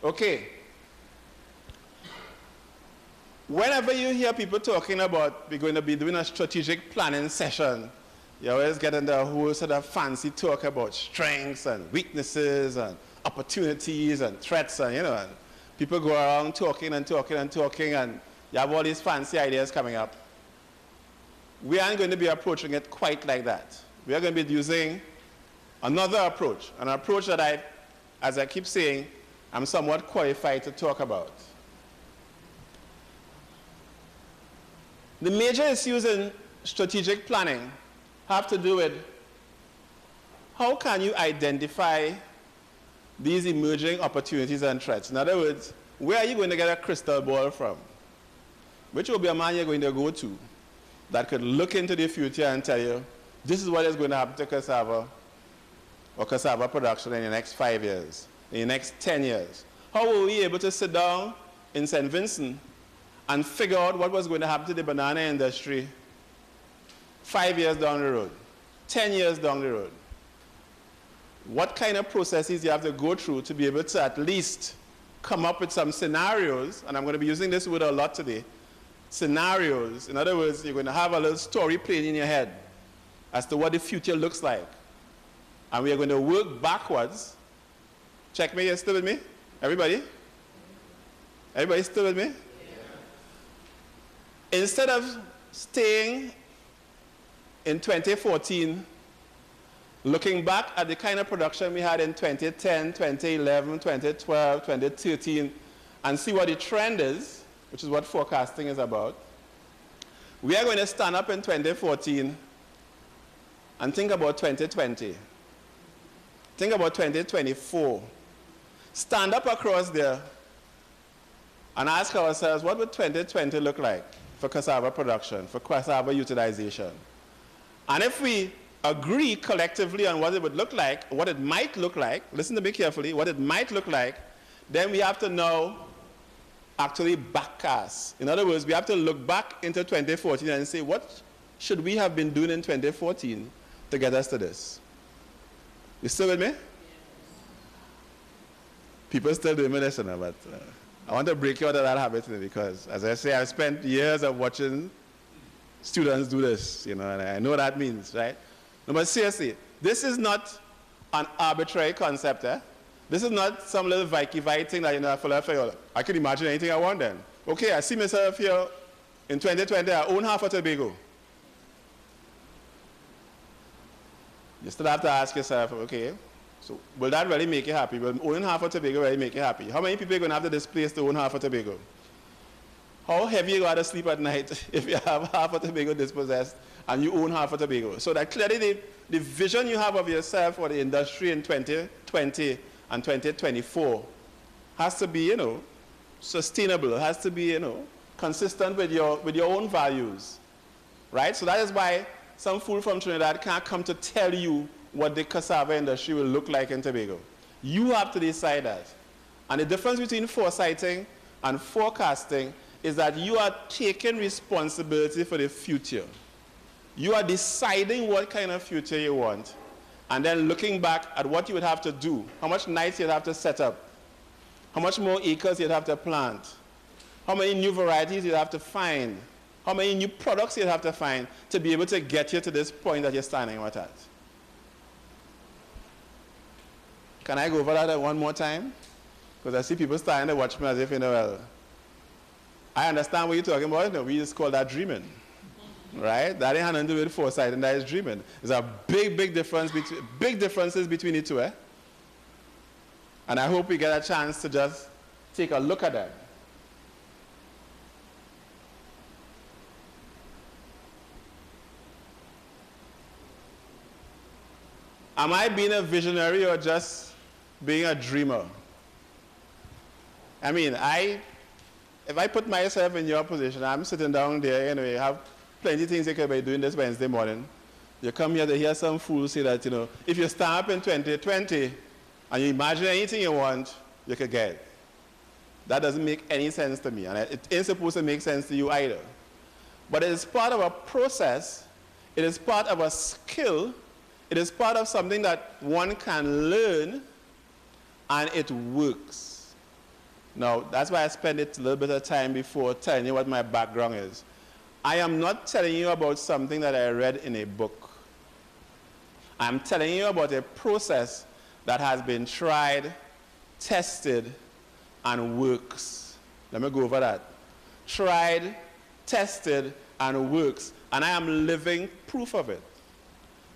Okay. Whenever you hear people talking about we're going to be doing a strategic planning session, you always get into a whole sort of fancy talk about strengths and weaknesses and opportunities and threats, and and people go around talking and talking and talking, and you have all these fancy ideas coming up. We aren't going to be approaching it quite like that. We are going to be using another approach, an approach that as I keep saying, I'm somewhat qualified to talk about. The major issues in strategic planning have to do with how can you identify these emerging opportunities and threats. In other words, where are you going to get a crystal ball from? Which will be a man you're going to go to that could look into the future and tell you, this is what is going to happen to cassava or cassava production in the next 5 years, in the next 10 years. How were we able to sit down in St. Vincent and figure out what was going to happen to the banana industry 5 years down the road, 10 years down the road? What kind of processes you have to go through to be able to at least come up with some scenarios, and I'm going to be using this word a lot today, scenarios. In other words, you're going to have a little story playing in your head as to what the future looks like. And we are going to work backwards. Check me, you're still with me? Everybody? Everybody still with me? Yeah. Instead of staying in 2014, looking back at the kind of production we had in 2010, 2011, 2012, 2013, and see what the trend is, which is what forecasting is about, we are going to stand up in 2014 and think about 2020. Think about 2024. Stand up across there and ask ourselves, what would 2020 look like for cassava production, for cassava utilization? And if we agree collectively on what it would look like, what it might look like, listen to me carefully, what it might look like, then we have to now actually backcast. In other words, we have to look back into 2014 and say, what should we have been doing in 2014 to get us to this? You still with me? People still doing this, but I want to break you out of that habit today because, as I say, I've spent years of watching students do this, and I know what that means, right? No, but seriously, this is not an arbitrary concept, eh? This is not some little Vikey thing that, I feel I can imagine anything I want then. Okay, I see myself here in 2020, I own half of Tobago. You still have to ask yourself, okay, so will that really make you happy? Will owning half of Tobago really make you happy? How many people are going to have to displace to own half of Tobago? How heavy you got to sleep at night if you have half of Tobago dispossessed and you own half of Tobago? So that clearly the vision you have of yourself or the industry in 2020 and 2024 has to be, sustainable, has to be, consistent with your own values, right? So that is why some fool from Trinidad can't come to tell you what the cassava industry will look like in Tobago. You have to decide that. And the difference between foresighting and forecasting is that you are taking responsibility for the future. You are deciding what kind of future you want, and then looking back at what you would have to do, how much nights you'd have to set up, how much more acres you'd have to plant, how many new varieties you'd have to find, how many new products you'd have to find to be able to get you to this point that you're standing at. Can I go over that one more time? Because I see people starting to watch me as if, well, I understand what you're talking about. We just call that dreaming. Right? That ain't had nothing to do with foresight, and that is dreaming. There's a big differences between the two, eh? And I hope we get a chance to just take a look at that. Am I being a visionary or just being a dreamer? I mean, if I put myself in your position, I'm sitting down there, anyway, have plenty of things you could be doing this Wednesday morning. You come here to hear some fool say that, if you stand up in 2020 and you imagine anything you want, you could get it. That doesn't make any sense to me, and it ain't supposed to make sense to you either. But it is part of a process, it is part of a skill, it is part of something that one can learn, and it works. Now, that's why I spent a little bit of time before telling you what my background is. I am not telling you about something that I read in a book. I'm telling you about a process that has been tried, tested, and works. Let me go over that. Tried, tested, and works. And I am living proof of it.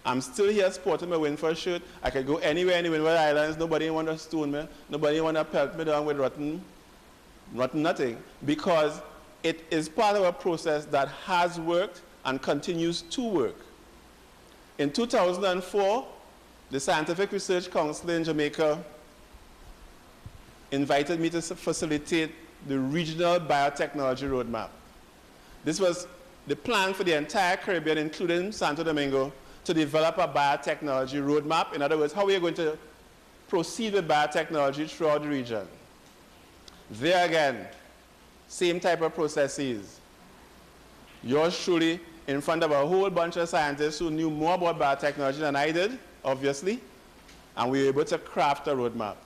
I'm still here sporting my Winford shirt. I can go anywhere in the Windward Islands. Nobody want to stone me. Nobody want to pelt me down with rotten nothing. Because it is part of a process that has worked and continues to work. In 2004, the Scientific Research Council in Jamaica invited me to facilitate the regional biotechnology roadmap. This was the plan for the entire Caribbean, including Santo Domingo, to develop a biotechnology roadmap. In other words, how we are going to proceed with biotechnology throughout the region. There again, same type of processes. Yours truly in front of a whole bunch of scientists who knew more about biotechnology than I did, obviously, and we were able to craft a roadmap.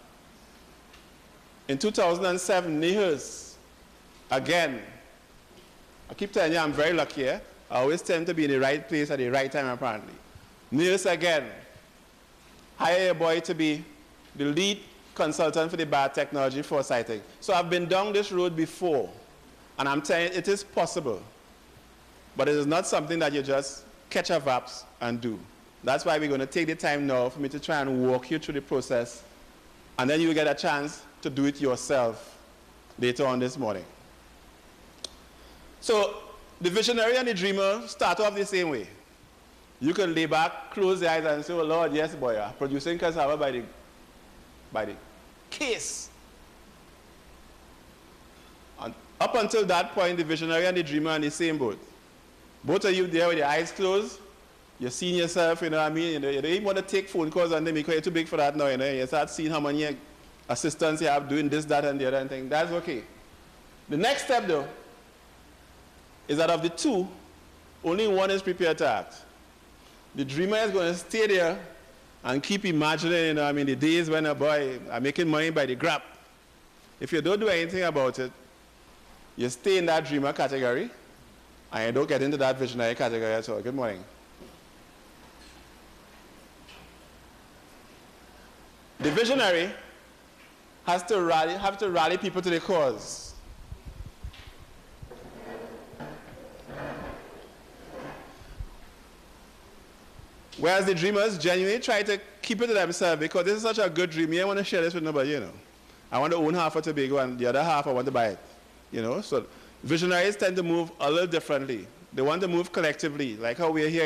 In 2007, NIHS, again, I keep telling you I'm very lucky. I always tend to be in the right place at the right time, apparently. NIHS again, hire a boy to be the lead consultant for the biotechnology Foresighting. So I've been down this road before, and I'm telling you, it is possible. But it is not something that you just catch a vaps and do. That's why we're going to take the time now for me to try and walk you through the process, and then you will get a chance to do it yourself later on this morning. So the visionary and the dreamer start off the same way. You can lay back, close your eyes, and say, oh Lord, yes, boy, producing cassava by the case. And up until that point, the visionary and the dreamer are in the same boat. Both of you there with your eyes closed, you're seeing yourself, you know what I mean? You don't even want to take phone calls on them because you're too big for that now, you know? You start seeing how many assistants you have doing this, that, and the other and thing. That's okay. The next step, though, is that of the two, only one is prepared to act. The dreamer is going to stay there and keep imagining, you know, I mean, the days when a boy are making money by the grab. If you don't do anything about it, you stay in that dreamer category, and you don't get into that visionary category at all. Good morning. The visionary have to rally people to the cause. Whereas the dreamers genuinely try to keep it to themselves because this is such a good dream. You don't want to share this with nobody, you know. I want to own half of Tobago and the other half I want to buy it, you know. So visionaries tend to move a little differently. They want to move collectively, like how we're here